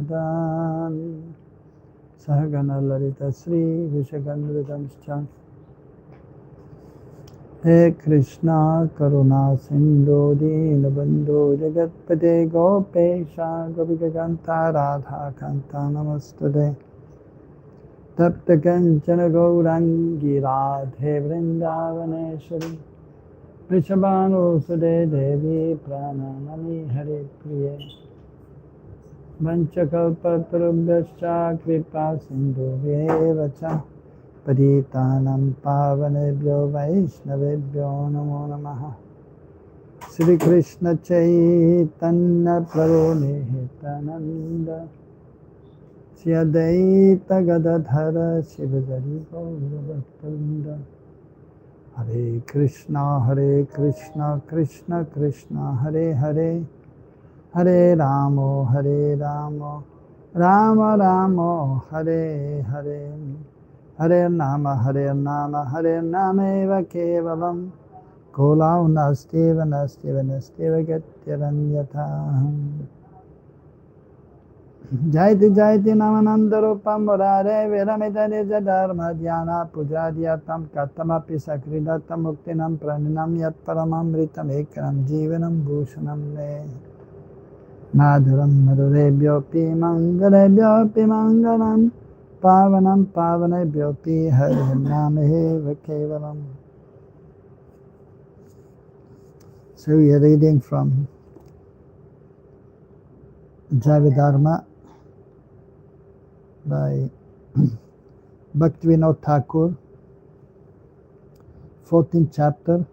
Samadhan Sahagana Lalita Sri Vishagandridamscha He Krishna Karuna Sindhu Dinabandhu Jagatpate Gopesha Gopikakanta Radha Kanta Namastude Tapta Kanchana Gaurangi Radhe Vrindavaneshwari Vrishabhanu Sude Devi Pranamani Hare Priye Vanchakalpatarubhyascha Kripa Sindhu Vyevacha Paditanam Pavanebhyo Vaishnavebhyo Namo Namaha Sri Krishna Chaitanya Prabhu Nityananda Sri Advaita Gadadhara Shivadari Gaurabhaktavrinda Hare Krishna, Krishna Krishna, Hare Hare, Hare Ramo, Rama Ramo, Hare Hare, Hare Nama Eva Kevalam, Kolau Nastiva Gatyaranyata. Jaiti Namanandarupam Murare Viramidanija Dharma Dhyana Pujadyatam Katamapi Sakridatam Muktinam Praninam Yat Paramamritam Ekram Jivanam Bhushanam Me Madhuram Madurebhyopi Mangalebhyopi Mangalam Pavanam Pavanebhyopi Harim Namehe Kevalam. So we are reading from Jaiva Dharma by Bhaktivinoda Thakur, 14th chapter,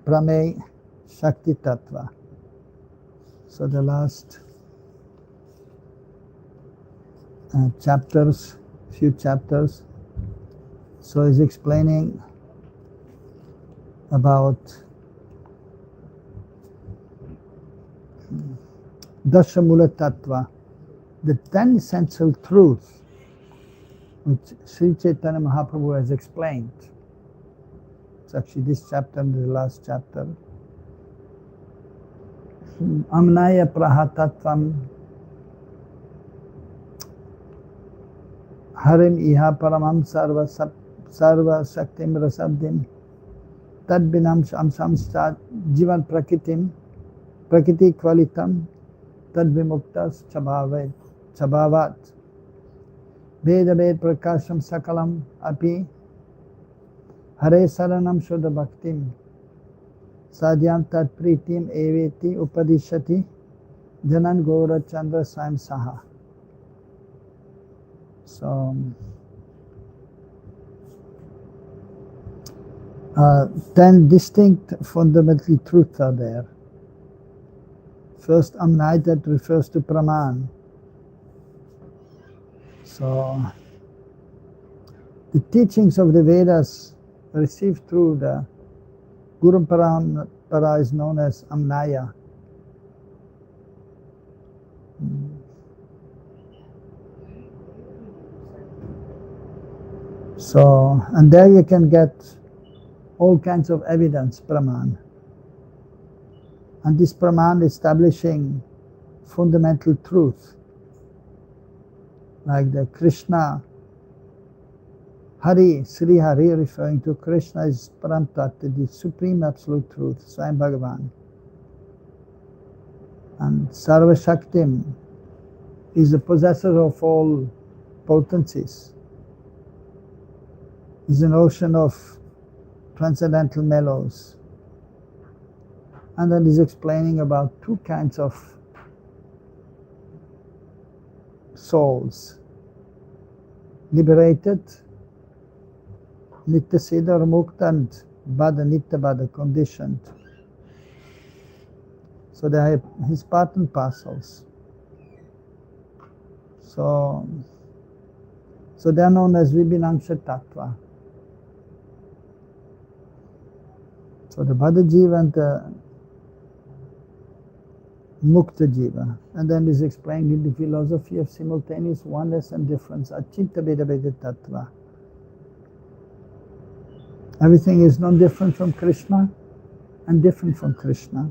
Pramey Shakti Tattva. So the last few chapters, so he's explaining about Dashamula Tattva, the 10 essential truths which Sri Chaitanya Mahaprabhu has explained. It's actually this chapter and the last chapter. Amnaya Prahatattvam Harim Iha Paramam Sarva Shaktim Rasabdim Tadbinam Samsat Jivan Prakriti Kvalitam Tadvimuktas Chabhavat Veda Prakasham Sakalam Api Hare Saranam Shuddha Bhaktim Sadhyam Tat Pritim Eveti Upadishati Janan Gaura Chandra Swayam Saha. So 10 distinct fundamental truths are there. First, Amnai, that refers to Praman. So, the teachings of the Vedas received through the Guru Parampara is known as Amnaya. So, and there you can get all kinds of evidence, Praman. And this Praman establishing fundamental truth, like the Krishna, Hari, Sri Hari, referring to Krishna is Paramtat, the supreme absolute truth, Swayam Bhagavan. And Sarva Shaktim is the possessor of all potencies. Is an ocean of transcendental mellows. And then he's explaining about 2 kinds of souls. Liberated, Nitya Siddha or Mukta, and Bada, Nitya Bada, conditioned. So they are his part and parcels. So they are known as Vibhinangsha Tattva. So the Bada Jiva and the Mukta Jiva. And then is explained in the philosophy of simultaneous oneness and difference, Achinta Beda Beda Tattva. Everything is non-different from Krishna and different from Krishna.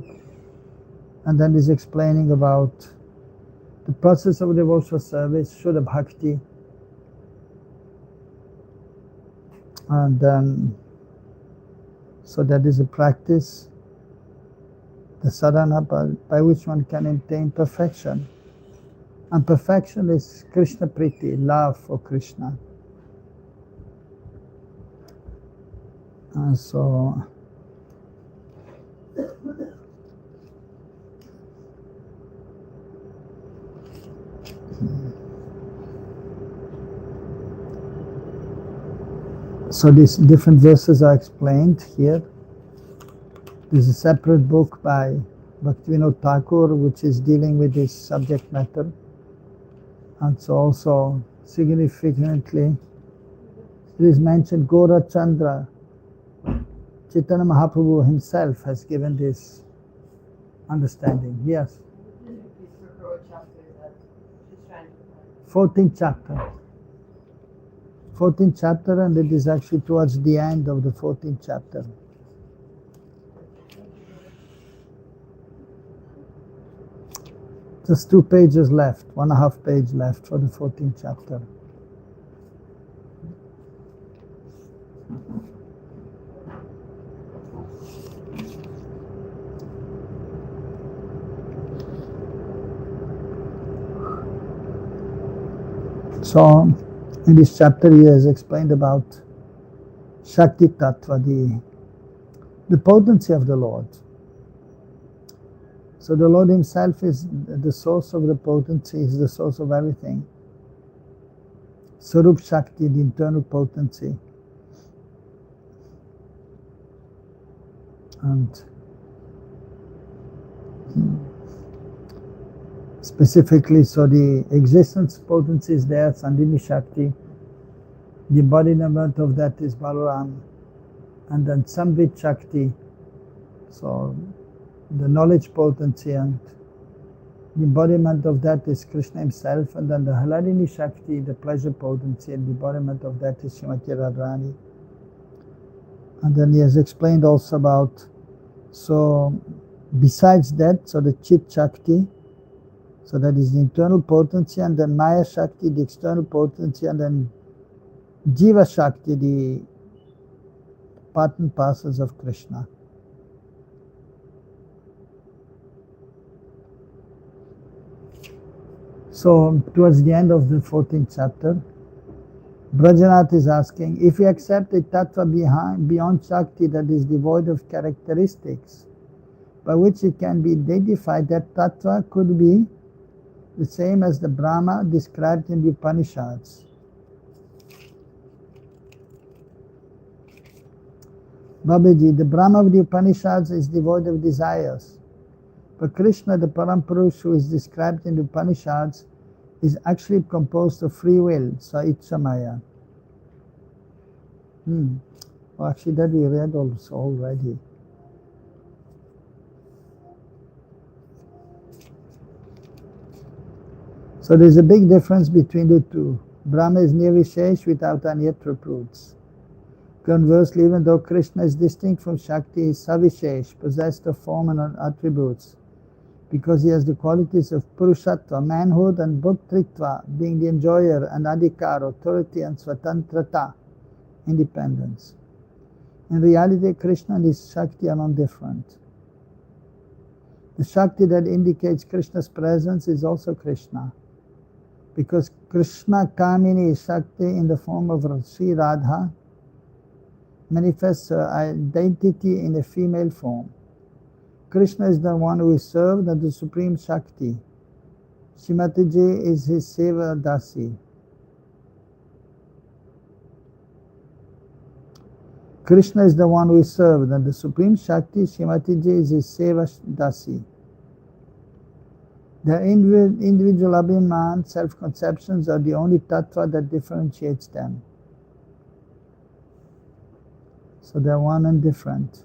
And then he's explaining about the process of devotional service, Shuddha Bhakti. And then, so that is a practice, the sadhana by which one can attain perfection. And perfection is Krishna Priti, love for Krishna. And so, these different verses are explained here. There's a separate book by Bhaktivinoda Thakur which is dealing with this subject matter. And so also significantly it is mentioned Gaura Chandra, Chaitanya Mahaprabhu himself has given this understanding. Yes. 14th chapter. 14th chapter, and it is actually towards the end of the 14th chapter. Just 2 pages left, 1.5 page left for the 14th chapter. So, in this chapter he has explained about Shakti Tattva, the potency of the Lord. So the Lord himself is the source of the potency, is the source of everything. Sarup Shakti, the internal potency. And specifically, so the existence potency is there, Sandhini Shakti. The embodiment of that is Balaram. And then Samvit Shakti, so the knowledge potency, and the embodiment of that is Krishna himself. And then the Haladini Shakti, the pleasure potency, and the embodiment of that is Srimati Radharani. And then he has explained also about, so besides that, so the Chit Shakti, so that is the internal potency, and then Maya Shakti, the external potency, and then Jiva Shakti, the part and parcels of Krishna. So towards the end of the 14th chapter, Brajanath is asking, if we accept a tattva beyond Shakti that is devoid of characteristics, by which it can be identified, that tattva could be the same as the Brahma described in the Upanishads. Babaji, the Brahma of the Upanishads is devoid of desires. But Krishna, the Parampurush who is described in the Upanishads, is actually composed of free will, sa itchamaya. Well, actually that we read also already. So there's a big difference between the two. Brahma is nirvishesh without anyatra roots. Conversely, even though Krishna is distinct from Shakti, he is savishesh, possessed of form and attributes, because he has the qualities of Purushatva, manhood, and Bhuktritva, being the enjoyer, and Adhikar, authority, and Swatantrata, independence. In reality, Krishna and his Shakti are not different. The Shakti that indicates Krishna's presence is also Krishna, because Krishna Kamini Shakti in the form of Sri Radha manifests her identity in a female form. Krishna is the one who is served as the Supreme Shakti. Shrimati Ji is his Seva Dasi. Krishna is the one who is served, and the Supreme Shakti, Shrimati Ji, is his Seva Dasi. The individual abhiman, self-conceptions, are the only tattva that differentiates them. So they're one and different.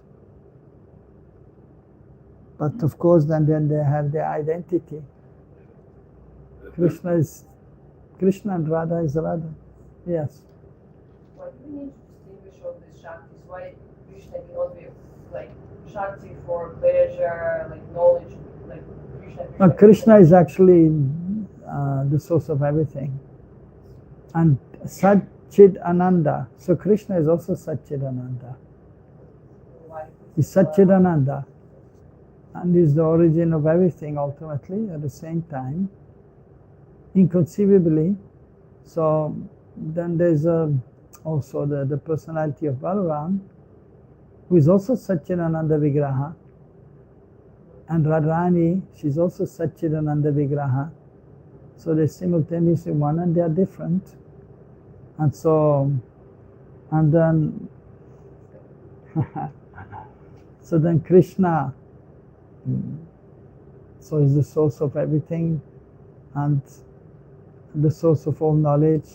But of course, then they have their identity. Krishna is Krishna and Radha is Radha. Yes. Why do we need to distinguish all these Shaktis? Why Krishna cannot be like Shakti for pleasure, like knowledge, like Krishna. Now, Krishna is actually the source of everything. And Sat Chid Ananda. So Krishna is also Sat Chid Ananda. He's Sat Chid Ananda. And is the origin of everything ultimately at the same time. Inconceivably. So then there's also the personality of Balaram, who is also Satchidananda Vigraha. And Radharani, she's also Satchidananda Vigraha. So they're simultaneously one and they are different. And so, and then, so then Krishna, so is the source of everything and the source of all knowledge.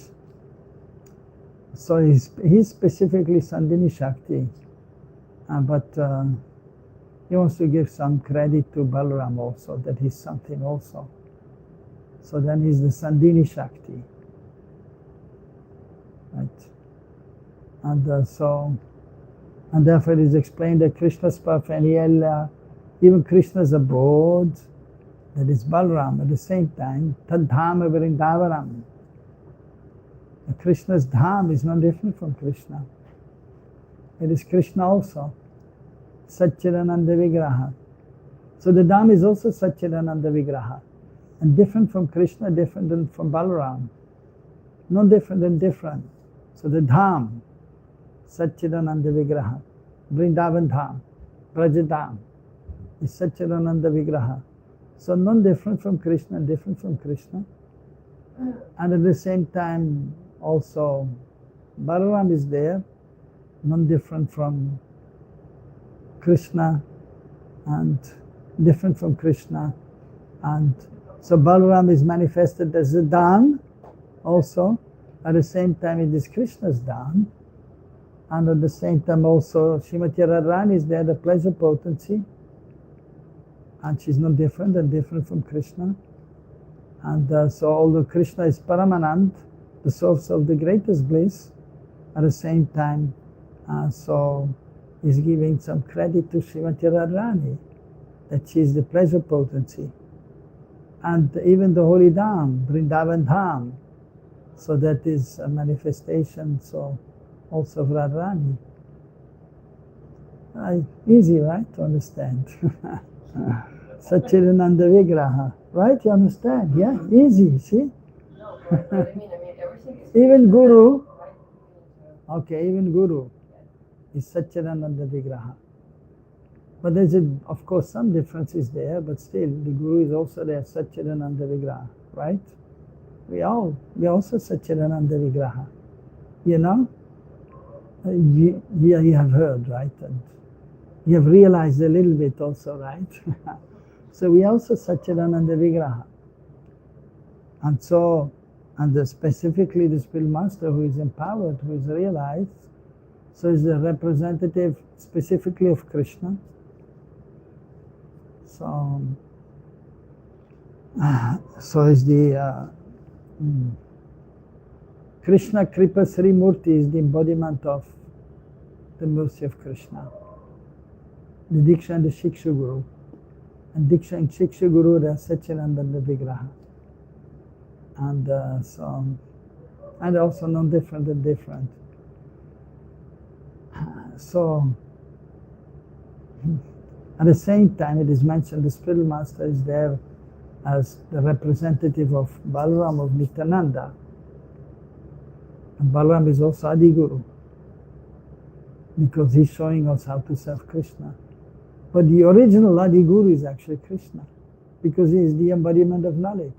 So he's specifically Sandhini Shakti, but he wants to give some credit to Balaram also, that he's something also. So then he's the Sandhini Shakti. Right? And so, and therefore it is explained that Krishna's paraphernalia, even Krishna's abode, that is Balaram at the same time, Tad Dhama Vrindavaram. Krishna's dham is not different from Krishna. It is Krishna also, Satchidananda Vigraha. So the dham is also Satchidananda Vigraha. And different from Krishna, different than from Balaram. Not different than different. So the dham, Satchidananda Vigraha, Vrindavan dham, Braja dham, is Satchidananda Vigraha. So non-different from Krishna, different from Krishna. And at the same time, also, Balaram is there, non-different from Krishna and different from Krishna. And so Balaram is manifested as the Dhan also. At the same time, it is Krishna's Dhan. And at the same time also, Srimati Radharani is there, the pleasure potency. And she's not different and different from Krishna. And so although Krishna is Paramanand, the source of the greatest bliss, at the same time, so is giving some credit to Srimati Radharani, that she is the pleasure potency. And even the holy Dham, Vrindavan Dham, so that is a manifestation so also of Radharani. Easy, right, to understand. Satchidananda Vigraha, right? You understand? Yeah, easy, see? No, but I mean, everything is... Even Guru, okay, even Guru is Satchidananda Vigraha. But there's, of course, some differences there, but still, the Guru is also there, Satchidananda Vigraha, right? We also Satchidananda Vigraha. You know? You have heard, right? And you have realized a little bit also, right? So we also Satchidananda Vigraha. And so, specifically the Spiritual Master who is empowered, who is realized, so is the representative specifically of Krishna. So is the Krishna Kripa Sri Murti is the embodiment of the mercy of Krishna. The Diksha and the Shiksha Guru. And Diksha and Shiksha Guru, they are Satchidananda Vigraha. And and also non-different and different. So, at the same time, it is mentioned the Spiritual Master is there as the representative of Balaram of Nityananda. And Balaram is also Adi Guru, because he's showing us how to serve Krishna. But the original Adi Guru is actually Krishna, because he is the embodiment of knowledge.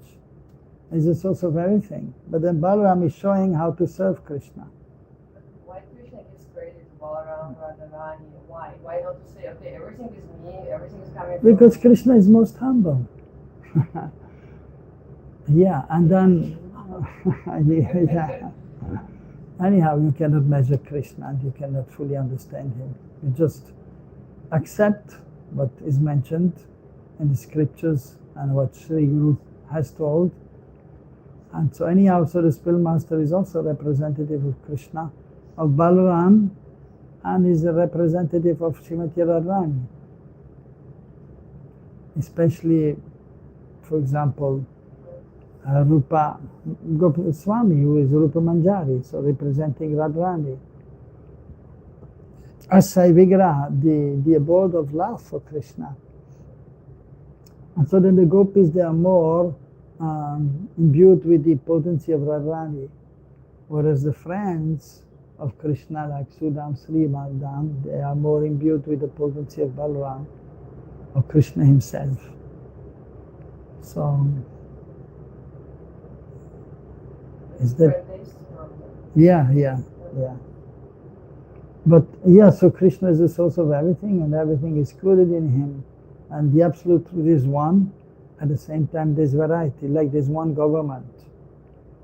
He's the source of everything. But then Balaram is showing how to serve Krishna. Why Krishna gives credit to Balaram, Radharani? Why? Why not to say, okay, everything is me, everything is coming from... Because Krishna is most humble. Yeah, and then... yeah. Anyhow, you cannot measure Krishna and you cannot fully understand him. You just accept what is mentioned in the scriptures and what Sri Guru has told. And so anyhow, so the Spiritual Master is also representative of Krishna, of Balaram, and is a representative of Srimati Radharani. especially, for example, Rupa Swami, who is Rupa Manjari, so representing Radharani. Asai Vigraha, the abode of love for Krishna. And so then the gopis, they are more imbued with the potency of Radharani, whereas the friends of Krishna, like Sudam, Sri Madam, they are more imbued with the potency of Balaram, or Krishna himself. So, is that? Yeah. But yeah, so Krishna is the source of everything, and everything is included in him. And the absolute truth is one. At the same time, there's variety. Like there's one government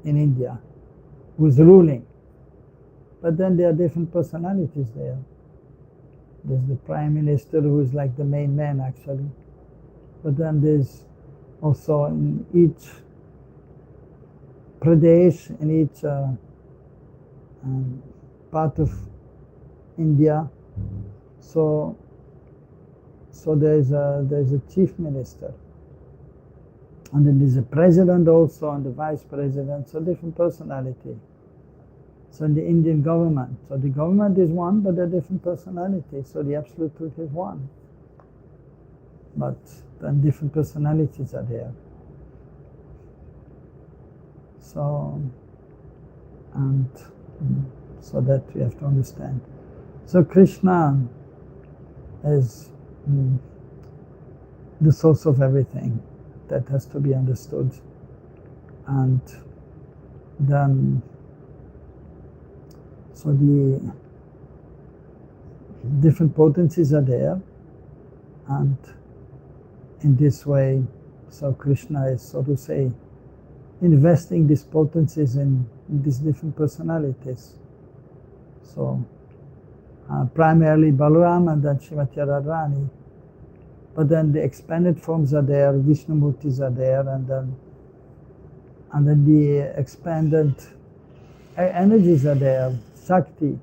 in India who's ruling. But then there are different personalities there. There's the prime minister who is like the main man, actually. But then there's also in each Pradesh, in each part of India, so there's a chief minister, and then there's a president also, and the vice president, so different personality. So in the Indian government, so the government is one, but there are different personalities, so the absolute truth is one. But then different personalities are there. So, and so that we have to understand. So Krishna is the source of everything. That has to be understood. And then, so the different potencies are there, and in this way, so Krishna is, so to say, investing these potencies in these different personalities. So primarily Balaram and then Srimati Radharani, but then the expanded forms are there, Vishnumurtis are there, and then the expanded energies are there, Shakti.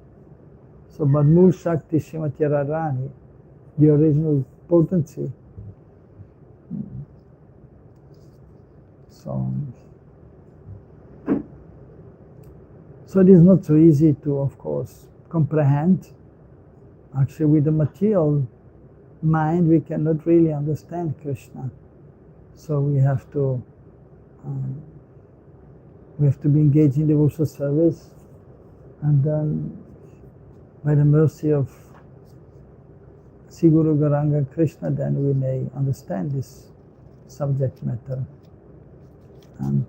So Madmul Shakti, Srimati Radharani, the original potency. So it is not so easy to, of course, comprehend. Actually, with the material mind, we cannot really understand Krishna. So we have to be engaged in devotional service, and then, by the mercy of Sri Guru Gauranga Krishna, then we may understand this subject matter. And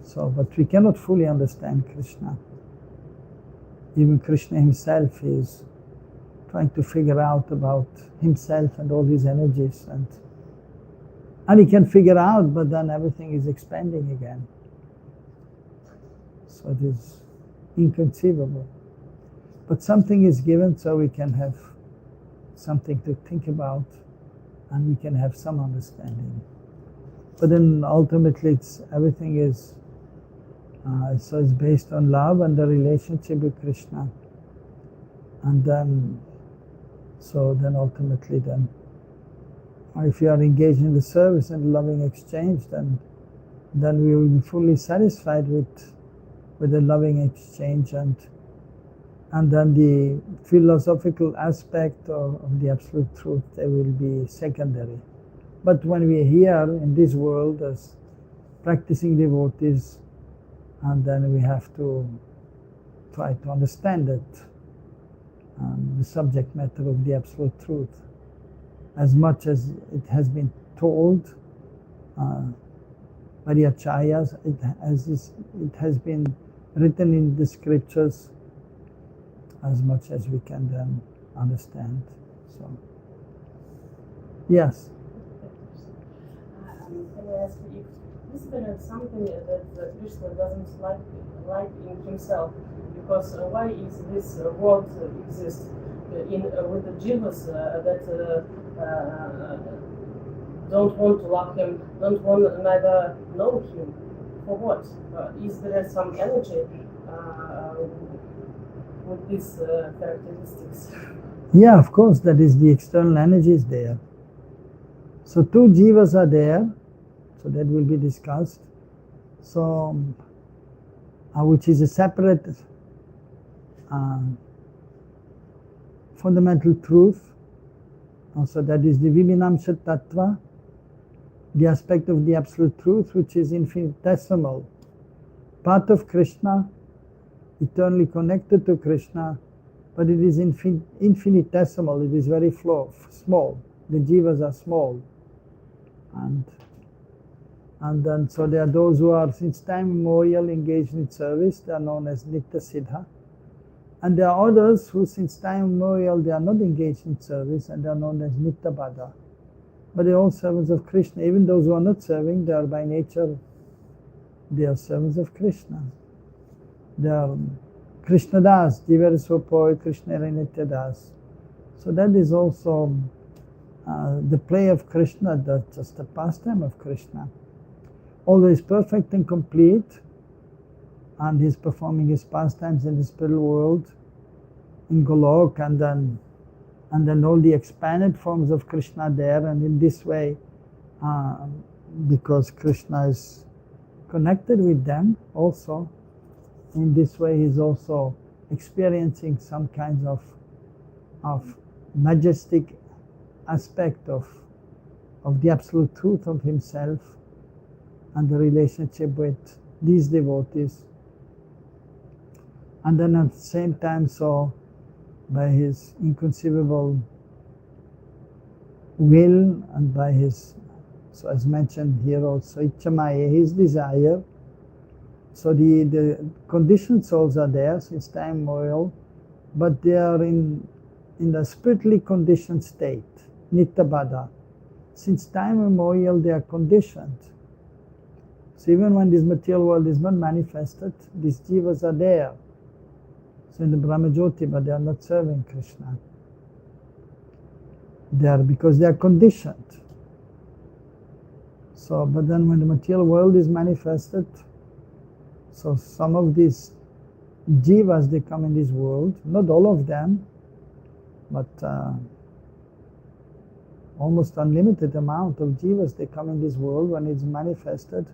so, but we cannot fully understand Krishna. Even Krishna himself is trying to figure out about himself and all his energies, and he can figure out, but then everything is expanding again. So it is inconceivable. But something is given, so we can have something to think about, and we can have some understanding. But then ultimately, everything is so it's based on love and the relationship with Krishna, and then ultimately, if you are engaged in the service and loving exchange, then we will be fully satisfied with the loving exchange, and then the philosophical aspect of the absolute truth, they will be secondary. But when we are here in this world as practicing devotees, and then we have to try to understand it, the subject matter of the absolute truth, as much as it has been told by the acharyas, it has been written in the scriptures, as much as we can then understand. So, yes. Can I ask you, if this is something that Krishna doesn't like in himself, because why is this world exist with the jivas that don't want to love him, don't want neither know him? For what? Is there some energy with these characteristics? Yeah, of course, that is the external energy is there. So two jivas are there, so that will be discussed. So, which is a separate fundamental truth. So that is the Vivinamsha Tattva, the aspect of the absolute truth which is infinitesimal, part of Krishna, eternally connected to Krishna, but it is infinitesimal, it is very small. The jivas are small. And then so there are those who are since time immemorial engaged in service, they are known as Nitya Siddha. And there are others who since time immemorial they are not engaged in service and they are known as Nitya Bada. But they are all servants of Krishna. Even those who are not serving, they are by nature, they are servants of Krishna. They are Krishna Das, Jiva Sopoi, Krishna Nitya Das. So that is also the play of Krishna, that's just the pastime of Krishna. Although he is perfect and complete, and he is performing his pastimes in the spiritual world, in Golok, and then all the expanded forms of Krishna there, and in this way, because Krishna is connected with them also, in this way he is also experiencing some kinds of majestic aspect of the absolute truth of himself and the relationship with these devotees. And then at the same time, so by his inconceivable will and by his, so as mentioned here also, Ichamaya, his desire. So the conditioned souls are there since time immemorial, but they are in the spiritually conditioned state, Nitya Bada. Since time immemorial they are conditioned. So even when this material world is not manifested, these jivas are there. So in the Brahmajyoti, but they are not serving Krishna. They are because they are conditioned. So, but then when the material world is manifested, so some of these jivas, they come in this world, not all of them, but almost unlimited amount of jivas, they come in this world when it's manifested.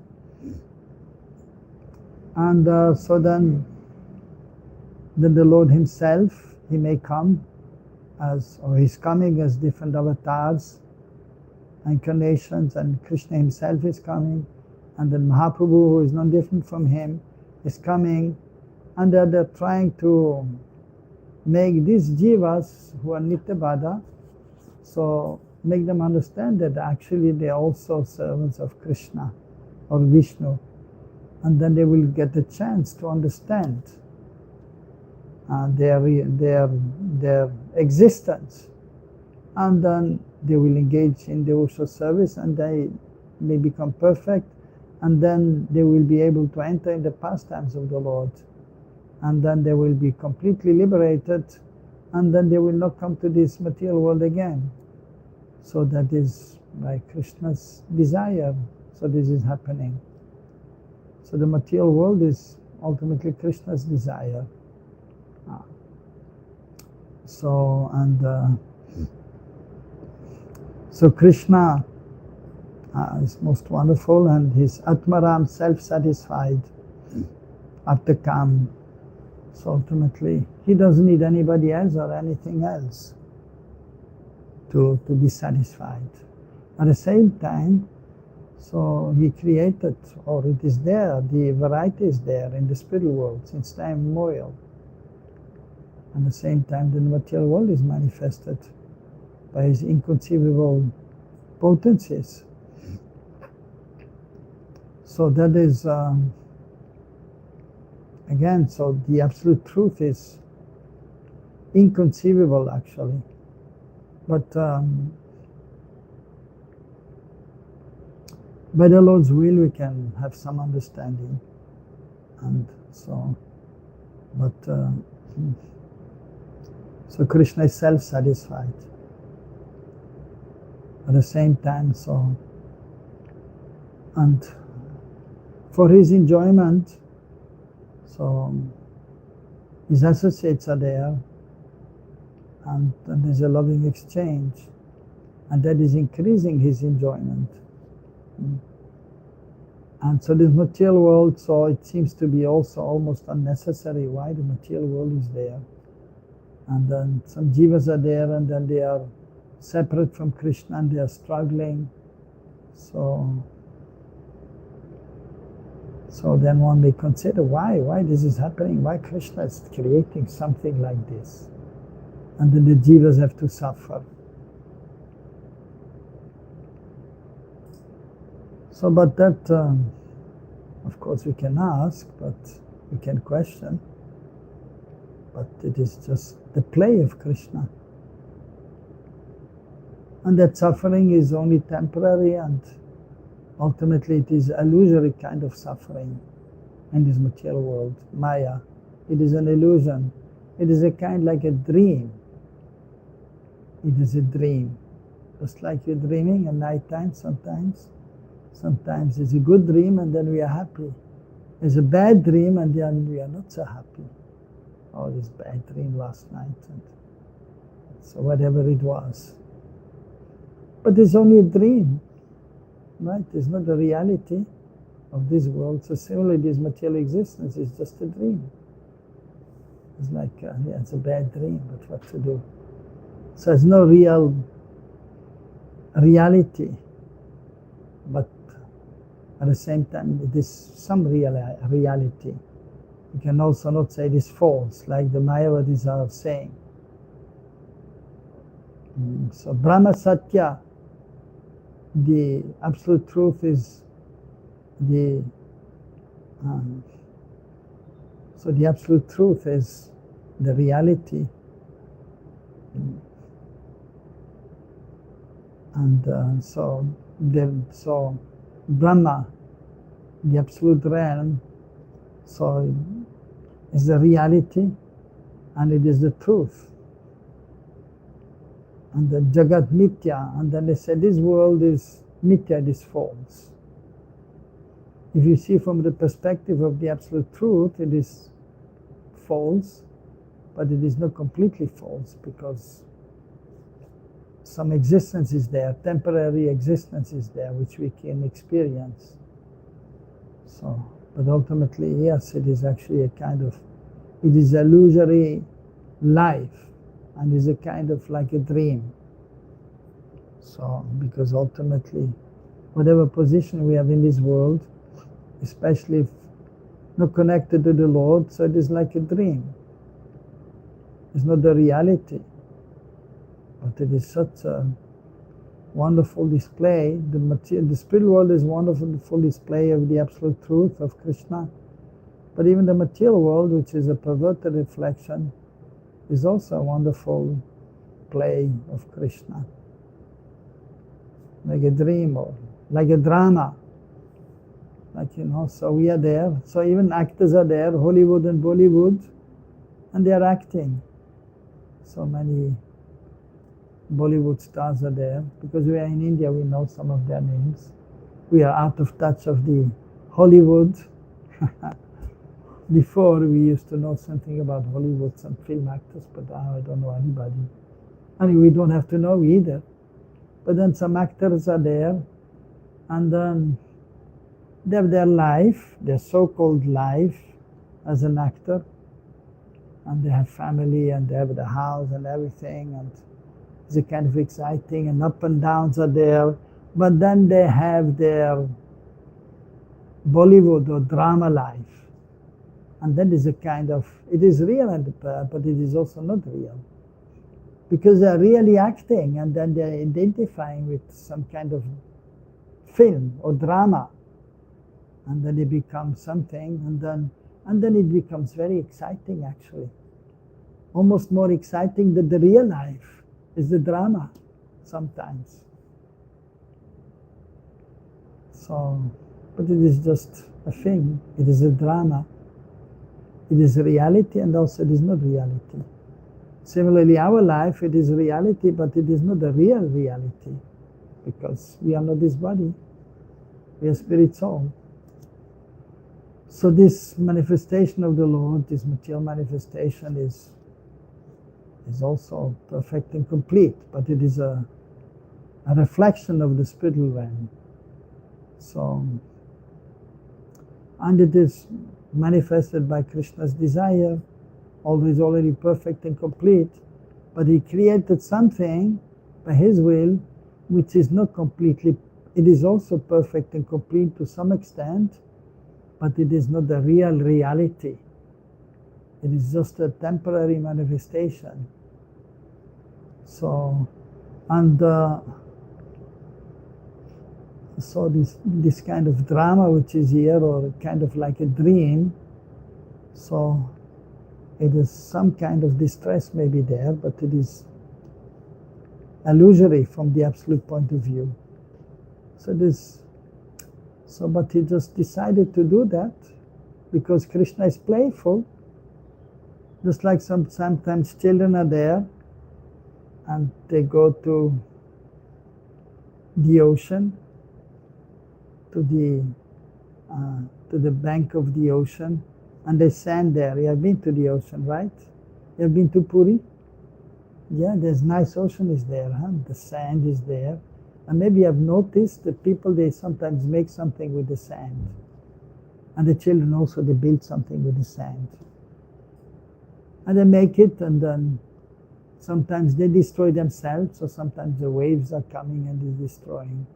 And so then the Lord himself, he may come as, or he's coming as different avatars, incarnations, and Krishna himself is coming, and then Mahaprabhu, who is not different from him, is coming, and they're trying to make these jivas who are Nitya Bada, so make them understand that actually they are also servants of Krishna or Vishnu, and then they will get a chance to understand their existence, and then they will engage in devotional service and they may become perfect, and then they will be able to enter in the pastimes of the Lord, and then they will be completely liberated, and then they will not come to this material world again. So that is by Krishna's desire. So this is happening. So the material world is ultimately Krishna's desire. So, and so Krishna is most wonderful, and his Atmaram, self-satisfied, Artakam. So ultimately, he doesn't need anybody else or anything else to be satisfied. At the same time, so he created, or it is there, the variety is there in the spiritual world since time immemorial. At the same time, the material world is manifested by his inconceivable potencies. So that is, again, so the absolute truth is inconceivable actually. But by the Lord's will we can have some understanding. And so, but so Krishna is self-satisfied. At the same time, so, and for his enjoyment, so his associates are there, and there's a loving exchange. and that is increasing his enjoyment. And so this material world, so it seems to be also almost unnecessary. Why the material world is there? And then some jivas are there, and then they are separate from Krishna and they are struggling. So then one may consider why this is happening, why Krishna is creating something like this. And then the jivas have to suffer. So, but that, of course we can ask, but we can question. But it is just the play of Krishna. And that suffering is only temporary, and ultimately it is illusory kind of suffering in this material world, Maya. It is an illusion. It is a kind like a dream. It is a dream. Just like you're dreaming at night time sometimes. Sometimes it's a good dream and then we are happy. It's a bad dream and then we are not so happy. Oh, this bad dream last night. And so whatever it was. But it's only a dream, right? It's not the reality of this world. So similarly, this material existence is just a dream. It's like, yeah, it's a bad dream, but what to do? So it's no real reality, but at the same time, it is some reality. You can also not say it is false, like the Mayavadis are saying. So Brahma Satya, the absolute truth is the so the absolute truth is the reality, and so Brahma, the absolute realm, so is the reality, and it is the truth. And the Jagat Mithya, and then they say this world is Mithya, it is false. If you see from the perspective of the absolute truth, it is false, but it is not completely false, because some existence is there, temporary existence is there, which we can experience. So, but ultimately, yes, it is actually a kind of, it is illusory life, and is a kind of like a dream. So, because ultimately, whatever position we have in this world, especially if not connected to the Lord, so it is like a dream. It's not the reality, but it is such a wonderful display. The spiritual world is a wonderful display of the absolute truth of Krishna, but even the material world, which is a perverted reflection, is also a wonderful play of Krishna. Like a dream or like a drama. Like, so we are there. So even actors are there, Hollywood and Bollywood, and they are acting. So many Bollywood stars are there. Because we are in India, we know some of their names. We are out of touch of the Hollywood. Before, we used to know something about Hollywood, some film actors, but now I don't know anybody. We don't have to know either. But then some actors are there, and then they have their life, their so-called life as an actor, and they have family, and they have the house and everything, and it's a kind of exciting, and up and downs are there. But then they have their Bollywood or drama life. And that is a kind of, it is real, but it is also not real. Because they are really acting, and then they are identifying with some kind of film or drama. And then it becomes something, and then it becomes very exciting, actually. Almost more exciting than the real life is the drama, sometimes. So, but it is just a thing. It is a drama. It is a reality, and also it is not reality. Similarly, our life, it is reality, but it is not the real reality, because we are not this body. We are spirit soul. So this manifestation of the Lord, this material manifestation, is also perfect and complete, but it is a a reflection of the spiritual realm. So, and it is manifested by Krishna's desire, although is already perfect and complete, but he created something by his will which is not completely, it is also perfect and complete to some extent, but it is not the real reality. It is just a temporary manifestation. So, and so this kind of drama which is here, or kind of like a dream, so it is some kind of distress may be there, but it is illusory from the absolute point of view. So but he just decided to do that because Krishna is playful. Just like sometimes children are there and they go to the ocean, to the bank of the ocean, and they stand there. You have been to the ocean, right? You have been to Puri? Yeah, there's nice ocean is there, huh? The sand is there. And maybe you have noticed that people, they sometimes make something with the sand. And the children also, they build something with the sand. And they make it, and then sometimes they destroy themselves, or sometimes the waves are coming and is destroying.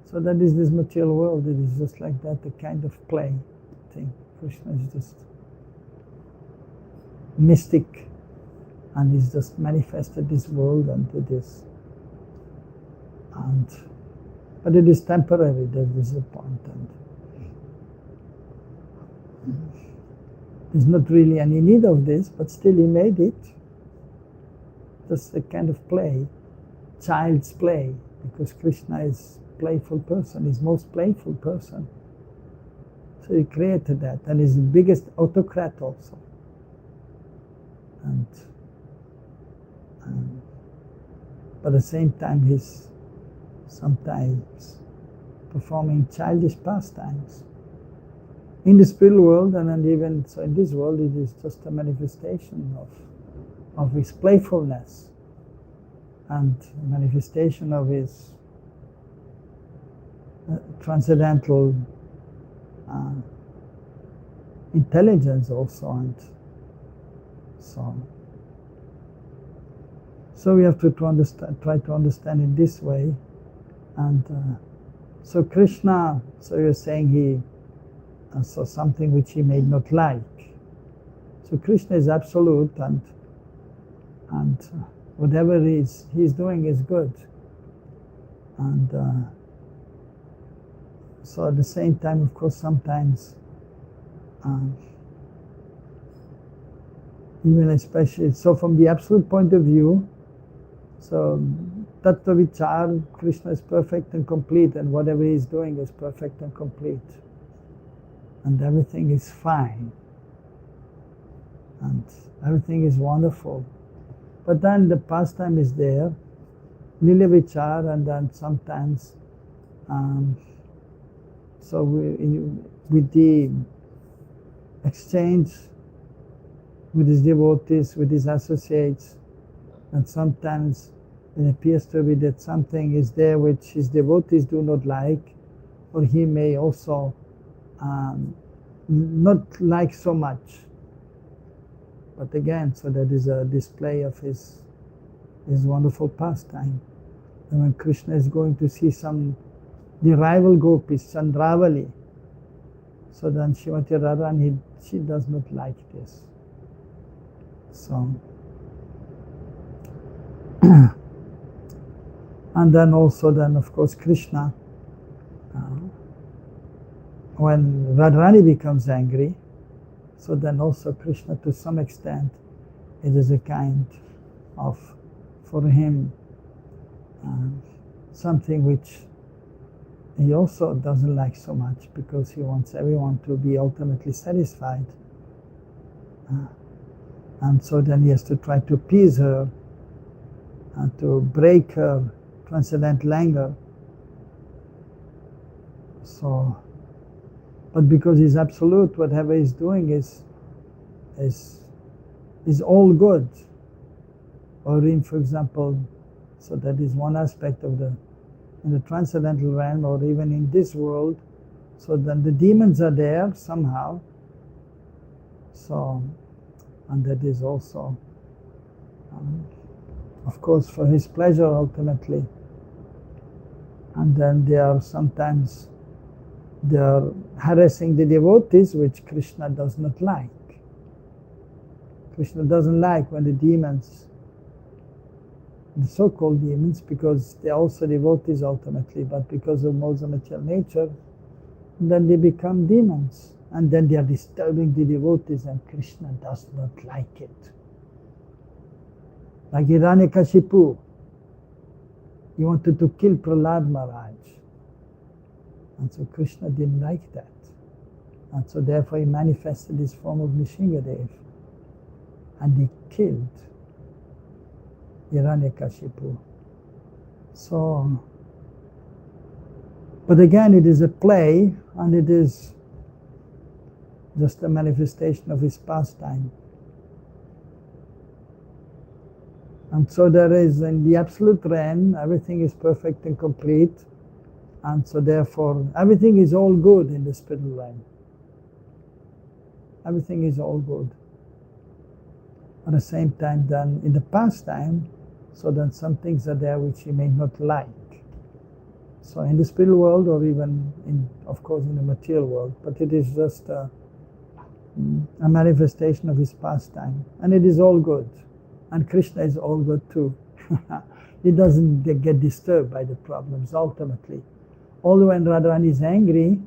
So that is this material world. It is just like that, a kind of play thing. Krishna is just mystic, and he's just manifested this world unto this. But it is temporary, that is the point. And there's not really any need of this, but still he made it. Just a kind of play, child's play, because Krishna is a playful person, he's most playful person. So he created that, and he's the biggest autocrat also. But at the same time, he's sometimes performing childish pastimes in the spiritual world, and even so in this world it is just a manifestation of his playfulness and a manifestation of his transcendental intelligence also. And so we have to try to understand it this way. And so Krishna, so you're saying he saw something which he may not like. So Krishna is absolute, and whatever he's doing is good. And so at the same time, of course, sometimes even especially, so from the absolute point of view, so Tattva Vichar, Krishna is perfect and complete, and whatever he is doing is perfect and complete. And everything is fine. And everything is wonderful. But then the pastime is there, Lila Vichar, and then sometimes, so with the exchange with his devotees, with his associates, and sometimes it appears to be that something is there which his devotees do not like, or he may also not like so much. But again, so that is a display of his wonderful pastime. And when Krishna is going to see the rival gopis, Chandravali, so then Srimati Radharani, she does not like this. So, and then also of course Krishna, when Radharani becomes angry, so then also Krishna to some extent, it is a kind of, for him, something which he also doesn't like so much, because he wants everyone to be ultimately satisfied. And so then he has to try to appease her and to break her transcendental anger. So, but because he's absolute, whatever he's doing is all good. Or in, for example, So that is one aspect of in the transcendental realm, or even in this world. So then the demons are there somehow. So, and that is also, of course, for his pleasure ultimately. And then they are harassing the devotees, which Krishna does not like. Krishna doesn't like when the demons, the so-called demons, because they are also devotees ultimately, but because of modes of material nature, then they become demons. And then they are disturbing the devotees, and Krishna does not like it. Like Hiranyakashipu, he wanted to kill Prahlad Maharaj. And so Krishna didn't like that. And so therefore he manifested this form of Nrsingadev. And he killed Hiranyakashipu. So, but again, it is a play, and it is just a manifestation of his pastime. And so there is, in the absolute realm, everything is perfect and complete. And so therefore, everything is all good in the spiritual realm. Everything is all good. At the same time, then in the pastime, so then some things are there which he may not like. So in the spiritual world, or even of course in the material world, but it is just a manifestation of his pastime. And it is all good. And Krishna is all good too. He doesn't get disturbed by the problems ultimately. Although when Radharani is angry,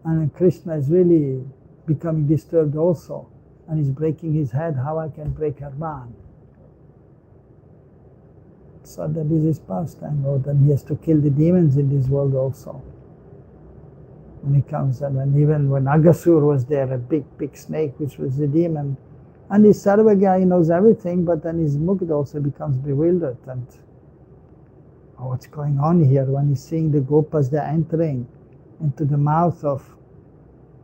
and Krishna is really becoming disturbed also, and he's breaking his head, how I can break her mind. So that is his pastime. Or then he has to kill the demons in this world also. When he comes, and even when Aghasur was there, a big snake, which was the demon, and his Sarvaga, he knows everything, but then his Mukta also becomes bewildered, and what's going on here? When he's seeing the Gopas, they're entering into the mouth of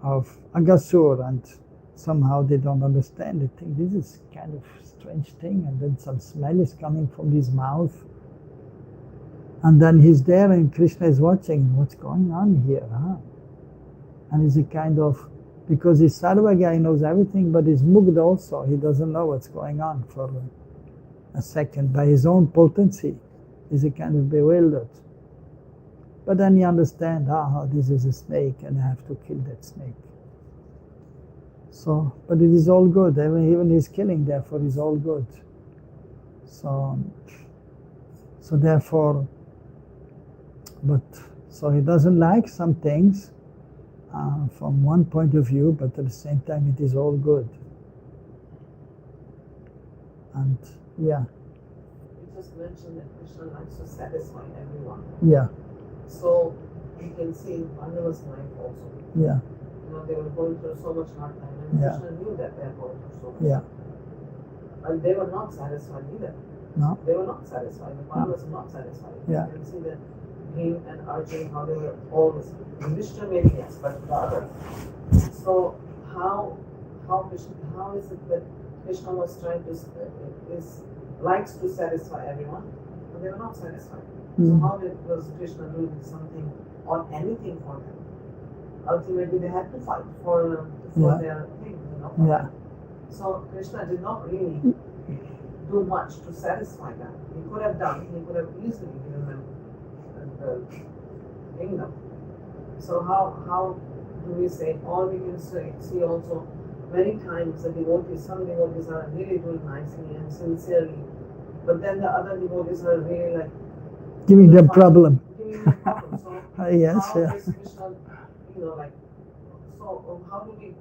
Aghasur, and somehow they don't understand. They think this is kind of strange thing, and then some smell is coming from his mouth. And then he's there, and Krishna is watching, what's going on here, huh? And he's a kind of, because his Sarvaga, he knows everything, but his Mugdha also, he doesn't know what's going on for a second. By his own potency, he's a kind of bewildered. But then he understands, this is a snake, and I have to kill that snake. So, but it is all good. Even his killing, therefore, is all good. So therefore, so he doesn't like some things from one point of view, but at the same time, it is all good. And yeah. You just mentioned that Krishna likes to satisfy everyone. Yeah. So you can see in Pandava's life also. Yeah. They were going through so much hard time, and Krishna knew that they were going through so much. Yeah. And they were not satisfied either. No. They were not satisfied. The Pandavas were not satisfied. Yeah. You can see that him and Arjuna, how they were always Vishnu maniacs, but the other. So how is it that Krishna was trying to likes to satisfy everyone, but they were not satisfied. So how was Krishna doing something or anything for them? Ultimately, they had to fight for their thing, Yeah. So Krishna did not really do much to satisfy them. He could have easily given them the kingdom. So how do we say? Or we can see also many times the devotees, some devotees are really doing nicely and sincerely, but then the other devotees are really like giving them problem. So yes, how yeah. is Krishna, so how do we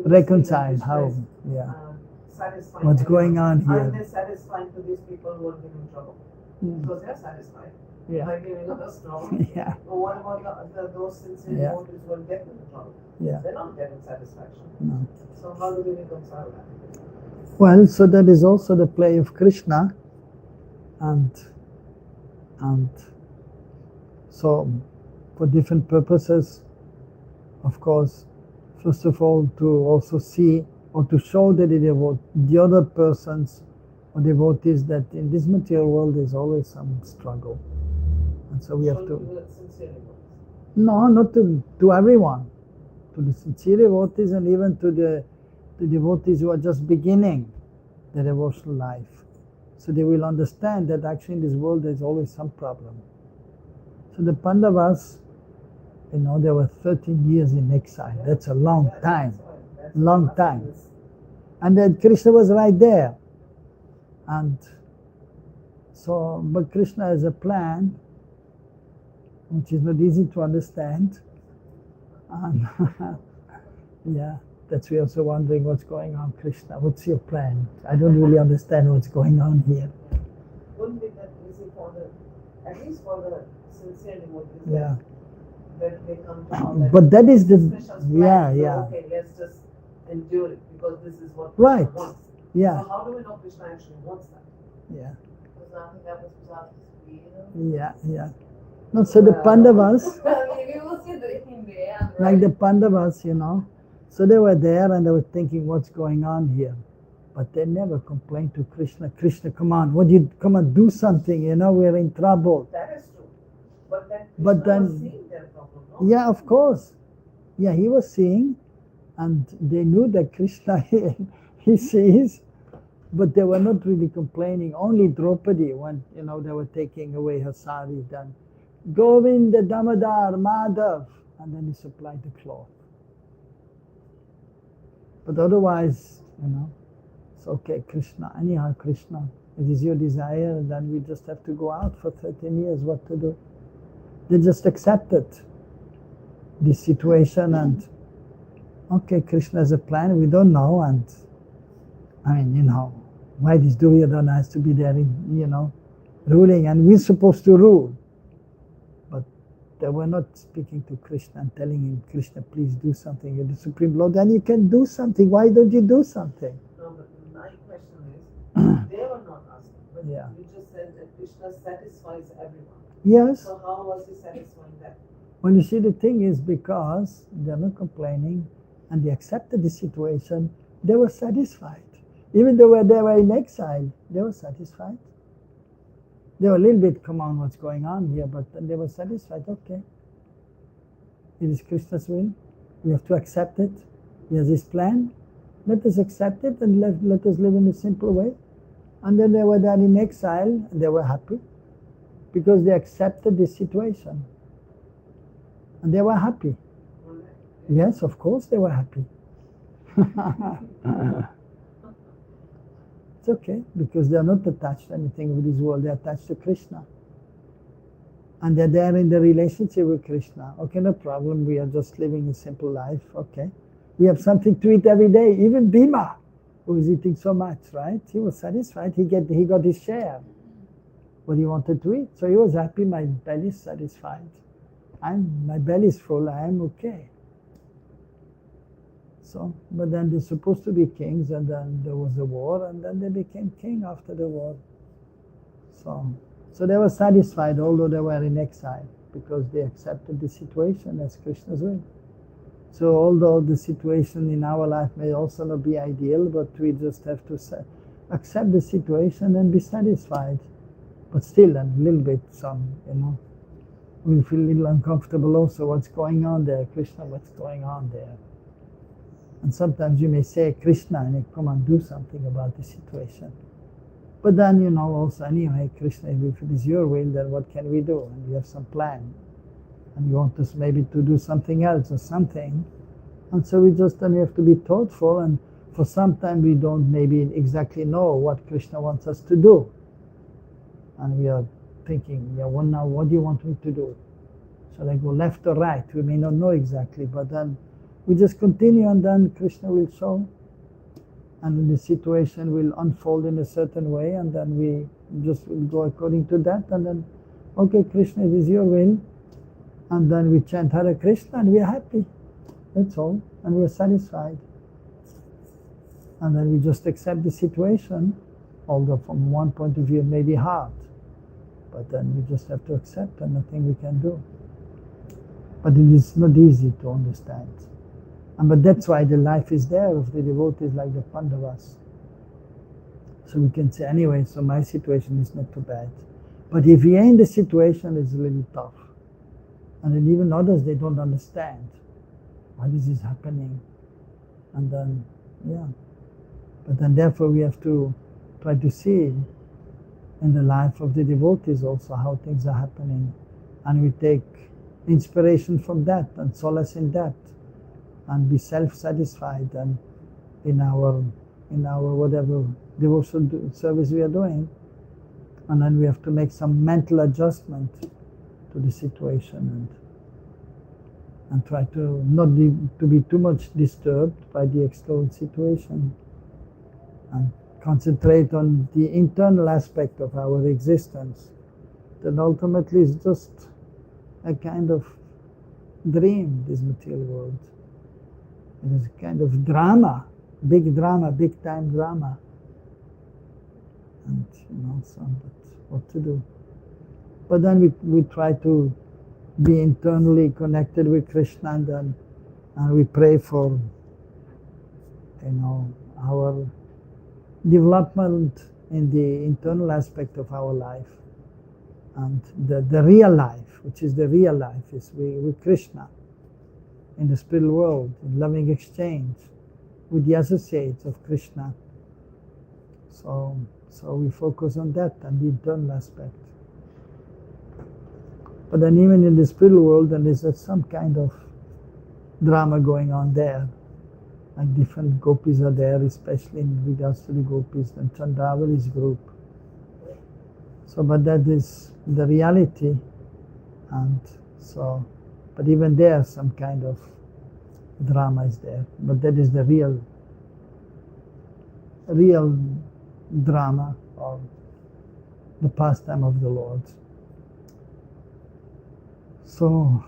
reconcile how, satisfying what's everyone? going on here? Are they satisfying to these people who are giving trouble? Because they're satisfied by giving us trouble. Yeah. But what about those sincere devotees who are getting in trouble? Yeah. They're not getting satisfaction. No. So how do we reconcile that? Well, so that is also the play of Krishna, and so for different purposes, of course, first of all, to also see or to show that the other persons or devotees, that in this material world there's always some struggle. And so we have to... No, not to everyone. To the sincere devotees and even to the devotees who are just beginning their devotional life. So they will understand that actually in this world there's always some problem. So the Pandavas, they were 13 years in exile. That's a long time. Long time. And then Krishna was right there. And so, but Krishna has a plan, which is not easy to understand. And yeah, that's we also wondering what's going on, Krishna. What's your plan? I don't really understand what's going on here. Wouldn't be that easy for the, at least for the sincere devotees. Yeah. That they come to know that. But that is the plan, so okay, let's just endure it because this is what right. Krishna wants. Yeah. So how do we know Krishna actually wants that? Yeah. Because I think that was Yeah, yeah. No, so the Pandavas, like the Pandavas, so they were there and they were thinking, what's going on here? But they never complained to Krishna. Krishna, come on, come on, do something, we're in trouble. That is true. But then was seeing their problem, no? Yeah, of course. Yeah, he was seeing, and they knew that Krishna, he sees, but they were not really complaining. Only Draupadi, when, they were taking away her sari, then Govinda, Damodar, Madhav, and then he supplied the cloth. But otherwise, it's okay, Krishna. Anyhow, Krishna, it is your desire, then we just have to go out for 13 years, what to do? They just accepted this situation and, okay, Krishna has a plan, we don't know, and why this Duryodhana has to be there, ruling, and we're supposed to rule. But they were not speaking to Krishna and telling him, Krishna, please do something. You're the Supreme Lord, and you can do something. Why don't you do something? No, but my question is, they were not asking, but Yeah. you just said that Krishna satisfies everyone. Yes. So how was he satisfying that? Well, you see, the thing is, because they're not complaining and they accepted the situation, they were satisfied. Even though they were in exile, they were satisfied. They were a little bit, come on, what's going on here? But then they were satisfied, okay. It is Krishna's will. We have to accept it. He has his plan. Let us accept it and let us live in a simple way. And then they were there in exile and they were happy because they accepted this situation. And they were happy. Yes, of course they were happy. It's okay, because they are not attached to anything with this world, they are attached to Krishna. And they're there in the relationship with Krishna. Okay, no problem, we are just living a simple life, okay. We have something to eat every day, even Bhima, who is eating so much, right? He was satisfied, he got his share, what he wanted to eat. So he was happy, my belly is satisfied. My belly is full, I am okay. So, but then they're supposed to be kings, and then there was a war, and then they became king after the war. So they were satisfied, although they were in exile, because they accepted the situation as Krishna's will. So although the situation in our life may also not be ideal, but we just have to accept the situation and be satisfied. But still, a little bit, we feel a little uncomfortable also, what's going on there, Krishna, what's going on there? And sometimes you may say, Krishna, and you come and do something about the situation. But then, also, anyway, Krishna, if it is your will, then what can we do? And we have some plan. And you want us maybe to do something else or something. And so we have to be thoughtful, and for some time we don't maybe exactly know what Krishna wants us to do. And we are thinking, now what do you want me to do? Shall I go left or right? We may not know exactly, but then we just continue, and then Krishna will show, and the situation will unfold in a certain way, and then we just will go according to that, and then, okay, Krishna, it is your will, and then we chant Hare Krishna, and we are happy. That's all, and we are satisfied. And then we just accept the situation, although from one point of view it may be hard, but then we just have to accept, and nothing we can do. But it is not easy to understand. But that's why the life is there of the devotees like the Pandavas. So we can say, anyway, so my situation is not too bad. But if we are in the situation, it's a little tough. And then even others, they don't understand why this is happening. And then, yeah. But then therefore we have to try to see in the life of the devotees also how things are happening. And we take inspiration from that and solace in that. And be self-satisfied and in our whatever devotional service we are doing. And then we have to make some mental adjustment to the situation and try to not be too much disturbed by the external situation and concentrate on the internal aspect of our existence that ultimately is just a kind of dream, this material world. It is a kind of drama, big time drama. And so that's what to do. But then we try to be internally connected with Krishna, and we pray for our development in the internal aspect of our life. And the real life, which is the real life, is with Krishna in the spiritual world, in loving exchange with the associates of Krishna. So we focus on that and the internal aspect. But then even in the spiritual world, then there's some kind of drama going on there. Like different gopis are there, especially in regards to the gopis and Chandravali's group. So, but that is the reality. And so, but even there, some kind of drama is there. But that is the real drama or the pastime of the Lord. So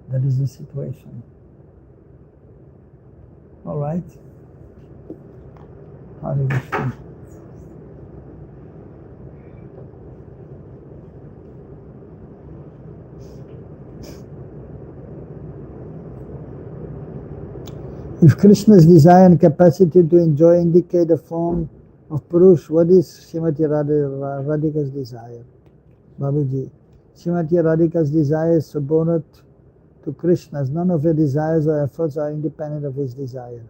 that is the situation. All right. Hare Krishna. If Krishna's desire and capacity to enjoy indicate the form of Purush, what is Srimati Radhika's desire? Babaji, Srimati Radhika's desire is subordinate to Krishna's. None of her desires or efforts are independent of his desire.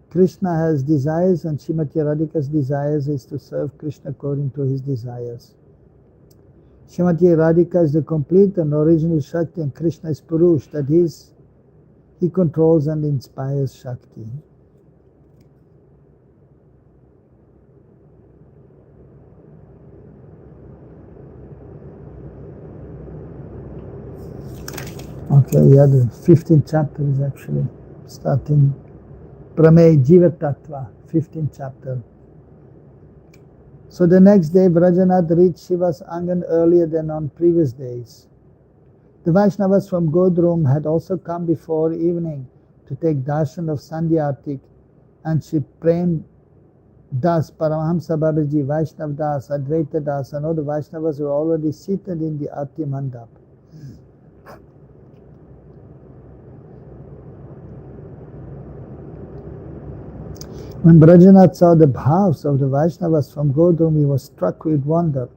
Krishna has desires, and Srimati Radhika's desires is to serve Krishna according to his desires. Srimati Radhika is the complete and original Shakti, and Krishna is Purush, that is, he controls and inspires Shakti. Okay, the 15th chapter is actually starting Pramey Jiva Tattva, 15th chapter. So the next day, Brajanath reached Shiva's Angan earlier than on previous days. The Vaishnavas from Godrum had also come before evening to take darshan of Sandhya Artik, and Shri Prem Das, Paramahamsa Babaji, Vaishnav Das, Advaita Das, and all the Vaishnavas were already seated in the Arti Mandap. When Brajanath saw the bhavs of the Vaishnavas from Godrum, he was struck with wonder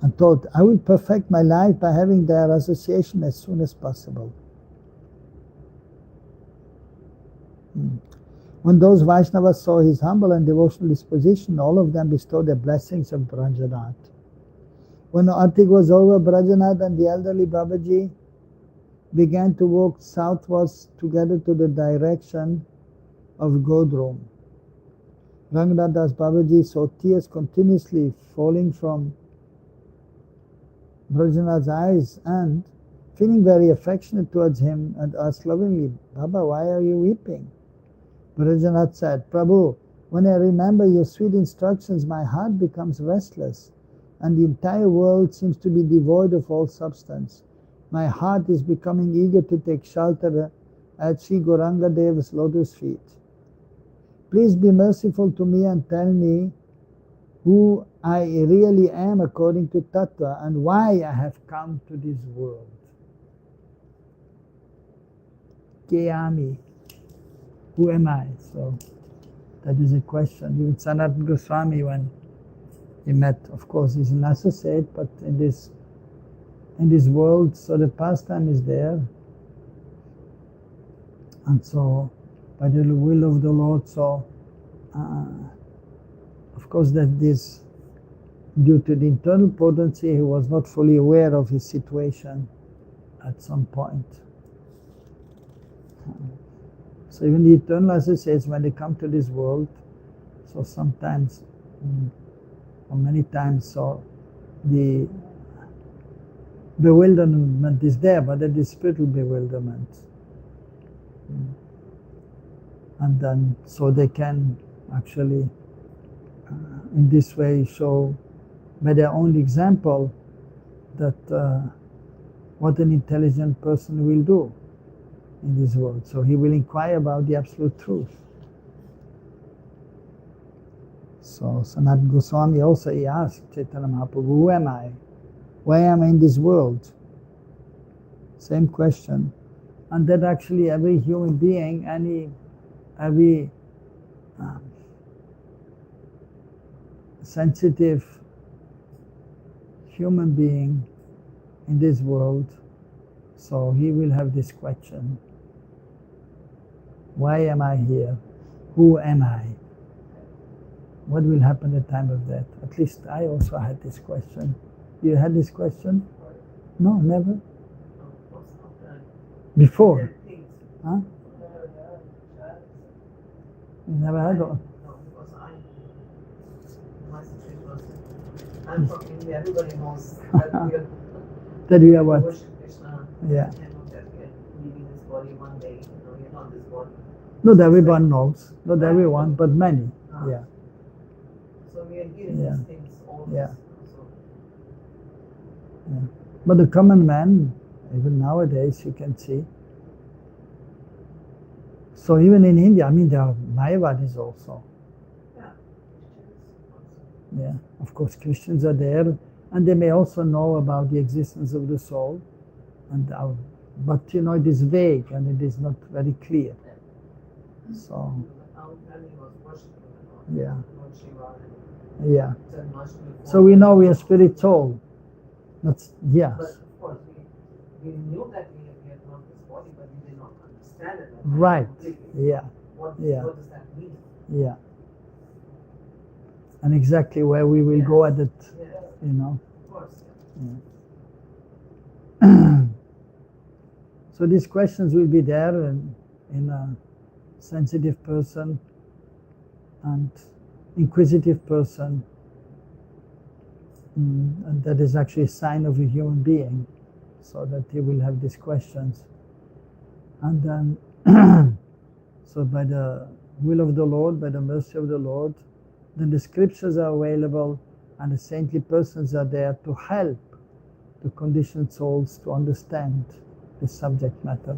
and thought, I will perfect my life by having their association as soon as possible. When those Vaishnavas saw his humble and devotional disposition, all of them bestowed their blessings on Brajanath. When the Artik was over, Brajanath and the elderly Babaji began to walk southwards together to the direction of Godrum. Ranganath Das Babaji saw tears continuously falling from Brajanath's eyes and, feeling very affectionate towards him, and asked lovingly, Baba, why are you weeping? Brajanath said, Prabhu, when I remember your sweet instructions, my heart becomes restless, and the entire world seems to be devoid of all substance. My heart is becoming eager to take shelter at Sri Gauranga Dev's lotus feet. Please be merciful to me and tell me who I really am according to Tattva and why I have come to this world. Keami, who am I? So That is a question. Even Sanatana Goswami, when he met, of course, he's an associate, but in this world, so the pastime is there. And so, by the will of the Lord, so, of course, that this, due to the internal potency, he was not fully aware of his situation at some point. So even the eternal associates, when they come to this world, so sometimes, or many times, so the bewilderment is there, but that is spiritual bewilderment. And then, so they can actually, in this way, show by their own example that what an intelligent person will do in this world. So he will inquire about the absolute truth. So Sanatana Goswami also, he asked Chaitanya Mahaprabhu, who am I? Why am I in this world? Same question. And that actually every human being, every sensitive human being in this world, so he will have this question. Why am I here? Who am I? What will happen at the time of death? At least I also had this question. You had this question? No, never? Before? Huh? You never had one? No, because my situation was, I'm from India, everybody knows that we are what? worship Krishna. Yeah. And know that we are leaving this body one day, we're not this body. Not everyone knows. Not everyone, but many. Yeah. So we are hearing these things all Yeah. so. Yeah. But the common man, even nowadays, you can see. So even in India, I mean, there are Mayavadis also. Yeah. Yeah. Of course, Christians are there, and they may also know about the existence of the soul, and but it is vague and it is not very clear. So. Our family was worshipping Yeah. Lord Shiva Yeah. and So we know we are spirit soul. That's yes. But of course, we knew that we are not this body, but we did not understand it. Right. Completely. Yeah. What does that mean? Yeah. And exactly where we will go at it, Yeah. Of course. Yeah. So these questions will be there in a sensitive person and inquisitive person. And that is actually a sign of a human being, so that he will have these questions. And then, so by the will of the Lord, by the mercy of the Lord, then the scriptures are available and the saintly persons are there to help the conditioned souls to understand the subject matter.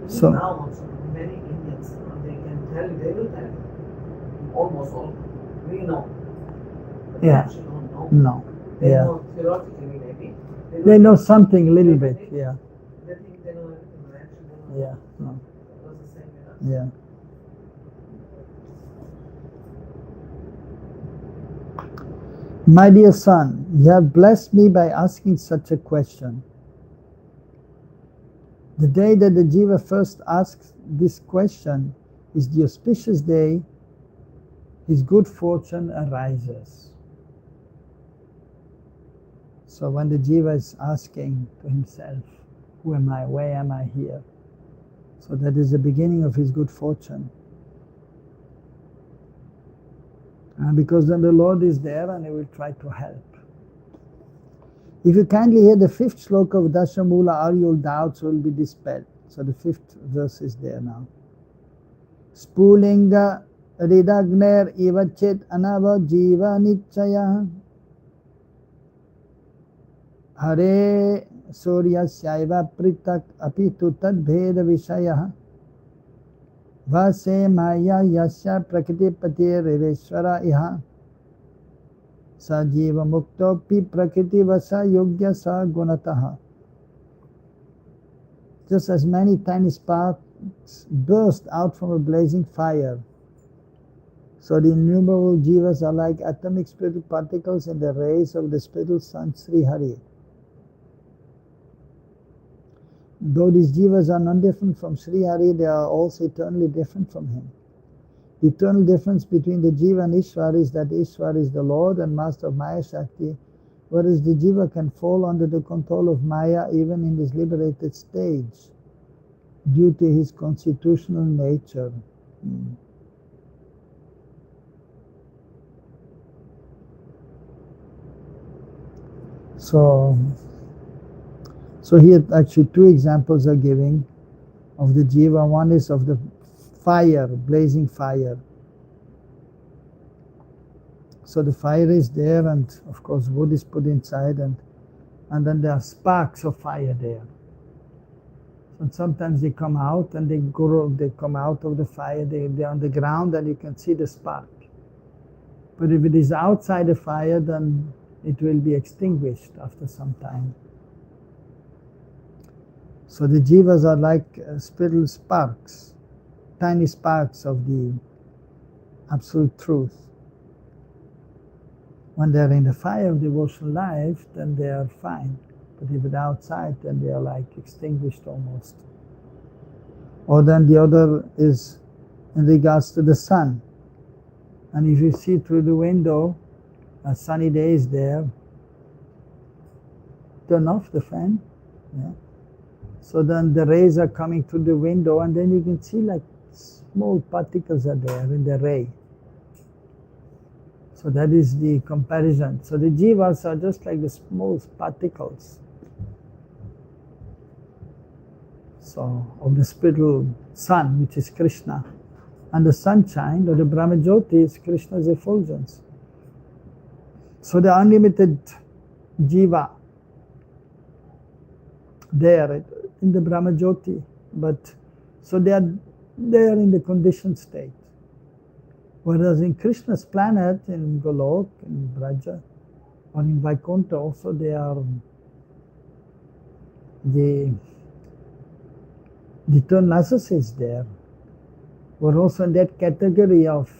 So now also many Indians, they can tell you, they will tell you. Almost all. We know. But they actually don't know. No. They know theoretically maybe. They know something a little bit, yeah. They think they know everything, but actually they don't know. Yeah, no. It was the same with us. Yeah. My dear son, you have blessed me by asking such a question. The day that the Jiva first asks this question is the auspicious day his good fortune arises. So when the Jiva is asking to himself, who am I, why am I here? So that is the beginning of his good fortune. And because then the Lord is there and he will try to help. If you kindly hear the fifth sloka of Dashamula, all your doubts will be dispelled. So the fifth verse is there now. Spulinga ridagner ivachet anava jiva nichaya hare surya syaiva pritak apitu tad bheda vishaya vase maya yasya prakriti patir reveshwara iha sajiva mukto pi prakriti vasa yogya sa gunataha. just as many tiny sparks burst out from a blazing fire. So the innumerable jivas are like atomic spiritual particles in the rays of the spiritual sun Sri Hari. Though these jivas are non-different from Sri Hari, they are also eternally different from him. The eternal difference between the jiva and Ishwar is that Ishwar is the Lord and Master of Maya Shakti, whereas the jiva can fall under the control of Maya even in his liberated stage, due to his constitutional nature. So here actually two examples are giving of the jiva. One is of the fire, blazing fire. So the fire is there, and of course wood is put inside, and then there are sparks of fire there. And sometimes they come out and they come out of the fire, they're on the ground and you can see the spark. But if it is outside the fire, then it will be extinguished after some time. So the jivas are like spiritual sparks, tiny sparks of the absolute truth. When they're in the fire of devotional life, then they are fine. But if it's outside, then they are like extinguished almost. Or then the other is in regards to the sun. And if you see through the window, a sunny day is there, turn off the fan. Yeah. So then the rays are coming through the window, and then you can see like small particles are there in the ray. So that is the comparison. So the jivas are just like the small particles. So of the spiritual sun, which is Krishna. And the sunshine, or the Brahma Jyoti, is Krishna's effulgence. So the unlimited jiva there in the Brahma Jyoti, but so they are in the conditioned state. Whereas in Krishna's planet, in Golok, in Braja, or in Vaikuntha also, they are the eternal associates there were also in that category of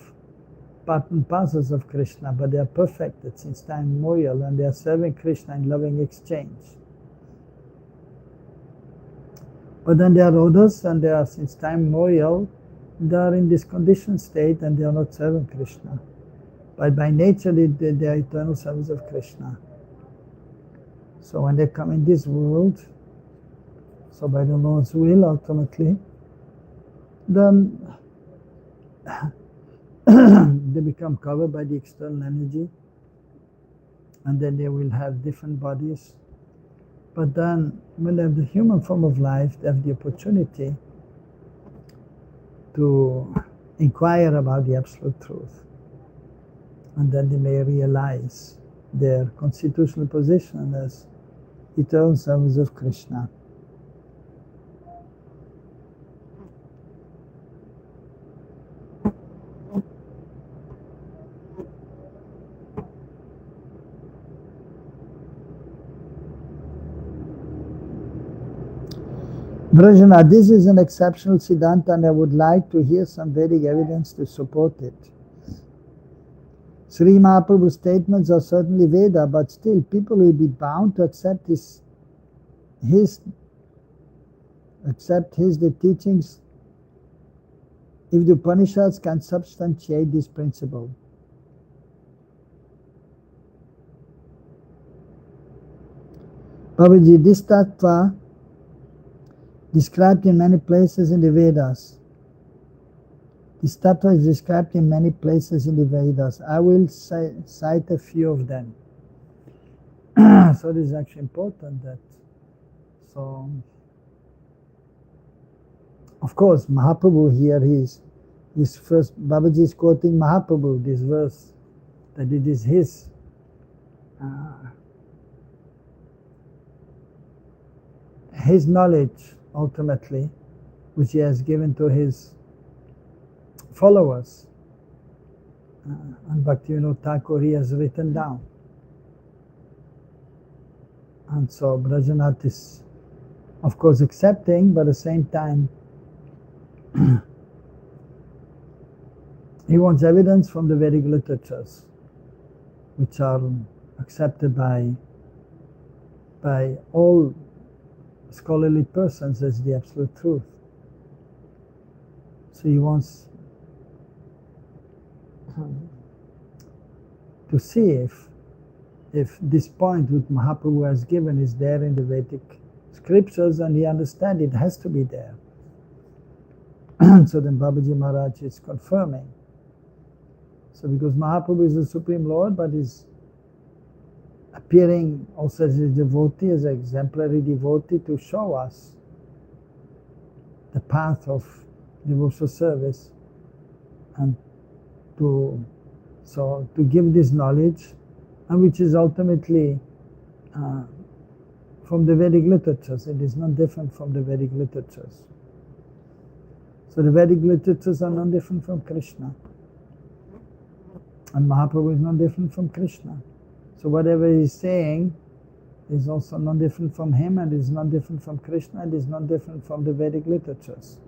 part and parcels of Krishna, but they are perfected since time immemorial, and they are serving Krishna in loving exchange. But then there are others, and they are since time immemorial, they are in this conditioned state and they are not serving Krishna. But by nature they are eternal servants of Krishna. So when they come in this world, so by the Lord's will ultimately, then they become covered by the external energy, and then they will have different bodies. But then when they have the human form of life, they have the opportunity to inquire about the absolute truth. And then they may realize their constitutional position as eternal servants of Krishna. Brajana, this is an exceptional Siddhanta, and I would like to hear some Vedic evidence to support it. Sri Mahaprabhu's statements are certainly Veda, but still people will be bound to accept the teachings if the Upanishads can substantiate this principle. Babaji, this tattva described in many places in the Vedas. This tattva is described in many places in the Vedas. I will cite a few of them. So this is actually important that, so, of course, Mahaprabhu here, his first, Babaji is quoting Mahaprabhu, this verse, that it is his knowledge, ultimately, which he has given to his followers. And Bhaktivinoda Thakur, he has written down. And so Brajanath is of course accepting, but at the same time he wants evidence from the Vedic literatures, which are accepted by all scholarly persons as the absolute truth. So he wants to see if this point which Mahaprabhu has given is there in the Vedic scriptures, and he understands it has to be there. So then Babaji Maharaj is confirming. So because Mahaprabhu is the Supreme Lord, but is appearing also as a devotee, as an exemplary devotee, to show us the path of devotional service, and to give this knowledge, and which is ultimately from the Vedic literatures. It is not different from the Vedic literatures. So the Vedic literatures are not different from Krishna, and Mahaprabhu is not different from Krishna. So whatever he is saying is also not different from him, and is not different from Krishna, and is not different from the Vedic literatures.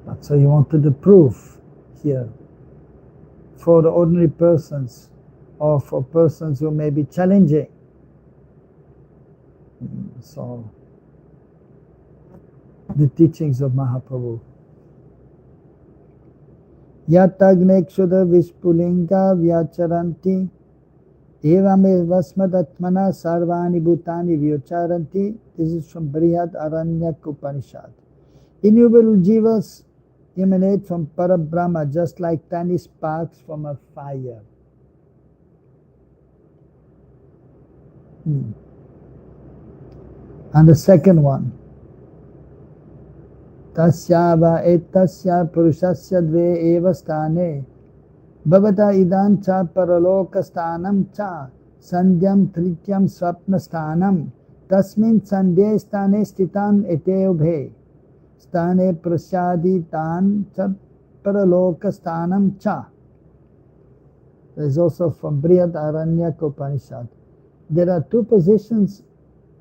But so he wanted the proof here for the ordinary persons, or for persons who may be challenging. So the teachings of Mahaprabhu. Yatagnekshudha vispulinga vyacharanti evamevasmadatmana sarvani bhutani vyacharanti. This is from Brihad Aranyak Upanishad. Innumerable jivas emanate from Parabrahma just like tiny sparks from a fire. And the second one, tasya va etasya purushasya dve eva stane bhavata idam cha paraloka stanam cha sandhyam trityam swapna stanam tasmin sandhye stane stitan etevbhe stane prasyadi tan cha paraloka stanam cha. There is also from Brihad Aranyak Upanishad. There are two positions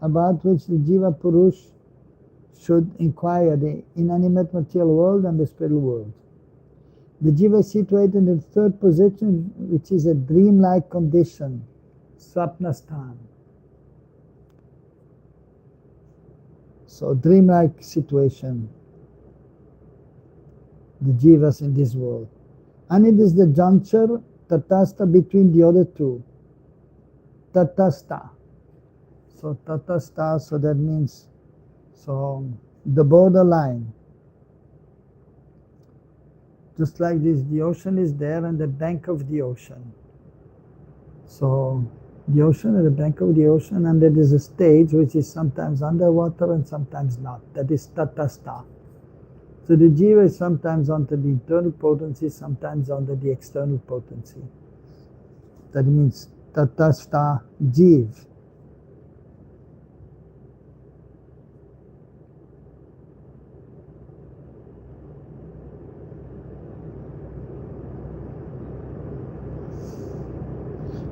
about which the Jiva Purush should inquire: the inanimate material world and the spiritual world. The Jiva is situated in the third position, which is a dreamlike condition, Swapnastan. So dreamlike situation, the Jivas in this world. And it is the juncture, tatasta, between the other two. Tatasta. So tatasta, so that means, so the borderline. Just like this, the ocean is there and the bank of the ocean. So the ocean and the bank of the ocean, and there is a stage which is sometimes underwater and sometimes not. That is tatasta. So the jiva is sometimes under the internal potency, sometimes under the external potency. That means tatasta jiv.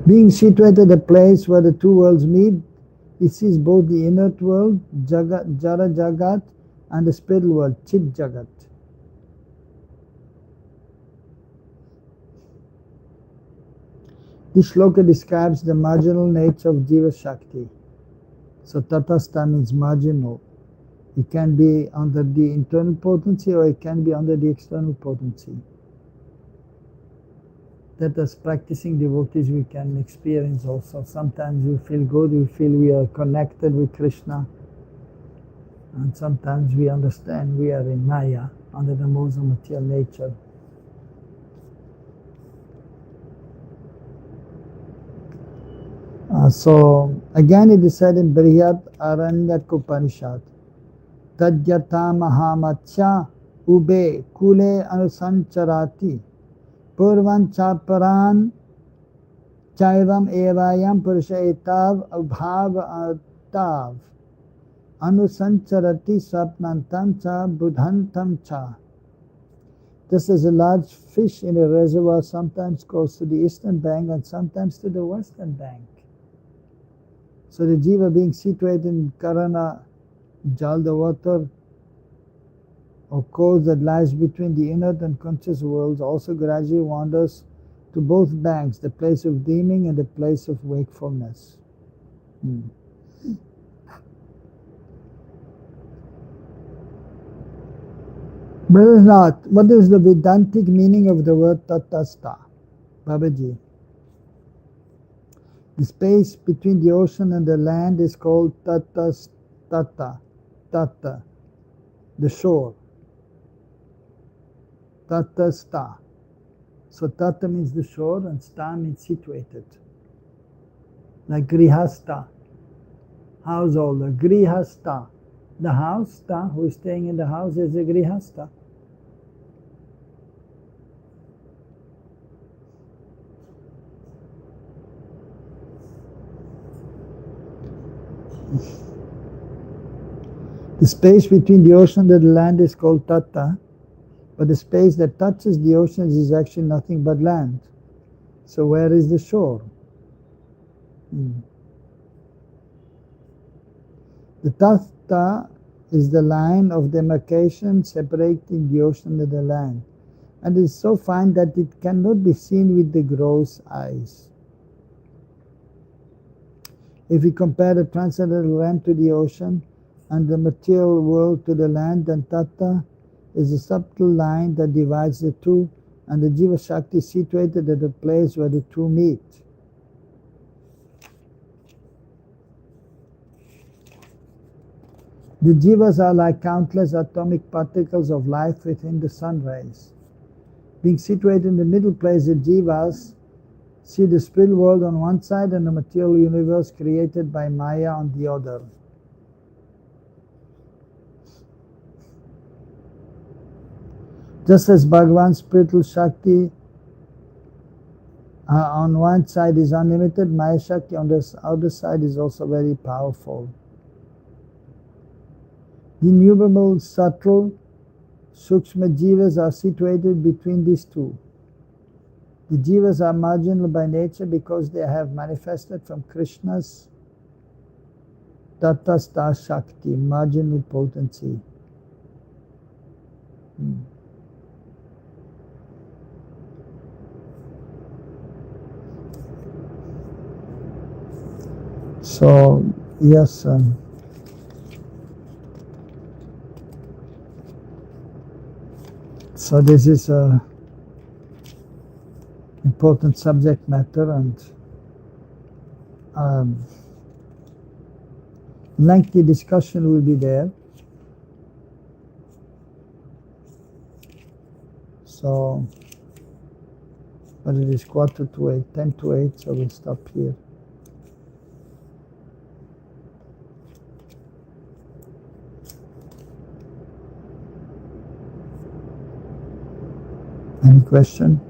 Being situated at a place where the two worlds meet, he sees both the inert world, Jagat, Jara Jagat, and the spiritual world, Chit Jagat. This shloka describes the marginal nature of Jiva Shakti. So tatastha means marginal. It can be under the internal potency or it can be under the external potency. That as practicing devotees we can experience also. Sometimes we feel good, we feel we are connected with Krishna. And sometimes we understand we are in Maya, under the modes of material nature. So again it is said in Brihad Aranyak Upanishad, Tadyata Mahamatsya Ube Kule Anusancharati Purvan Chaparan Chaivam Evayam Purusha Etav Abhav Atav Anusancharati Sapnantam Cha Budhantam Cha. Just as a large fish in a reservoir sometimes goes to the eastern bank and sometimes to the western bank. So the jiva being situated in karana, jal, the water, or cause that lies between the inert and conscious worlds, also gradually wanders to both banks, the place of dreaming and the place of wakefulness. Brothers, not. What is the Vedantic meaning of the word tatastha? Babaji. The space between the ocean and the land is called tata, the shore. Tatastha. So tata means the shore and sta means situated. Like grihastha, householder. Grihastha, the house, sta, who is staying in the house is a grihastha. The space between the ocean and the land is called tata, but the space that touches the ocean is actually nothing but land. So where is the shore? The tata is the line of demarcation separating the ocean and the land, and is so fine that it cannot be seen with the gross eyes. If we compare the transcendental realm to the ocean and the material world to the land, then tata is a subtle line that divides the two, and the jiva shakti is situated at a place where the two meet. The jivas are like countless atomic particles of life within the sun rays. Being situated in the middle place, the jivas see the spiritual world on one side and the material universe created by Maya on the other. Just as Bhagavan's spiritual Shakti on one side is unlimited, Maya Shakti on the other side is also very powerful. The innumerable subtle Sukshma jivas are situated between these two. The jivas are marginal by nature because they have manifested from Krishna's Tatastha Shakti, marginal potency. So, yes, so this is a important subject matter, and lengthy discussion will be there. So, but it is 7:45, 7:50, so we'll stop here. Any question?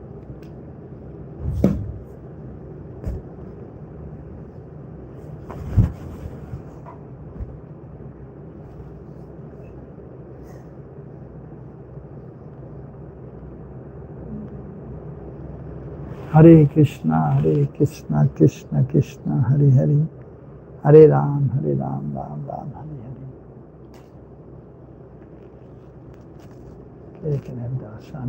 Hare Krishna, Krishna Krishna, Hare Hare, Hare Ram, Ram Ram, Hare Hare. Okay, can have darshan.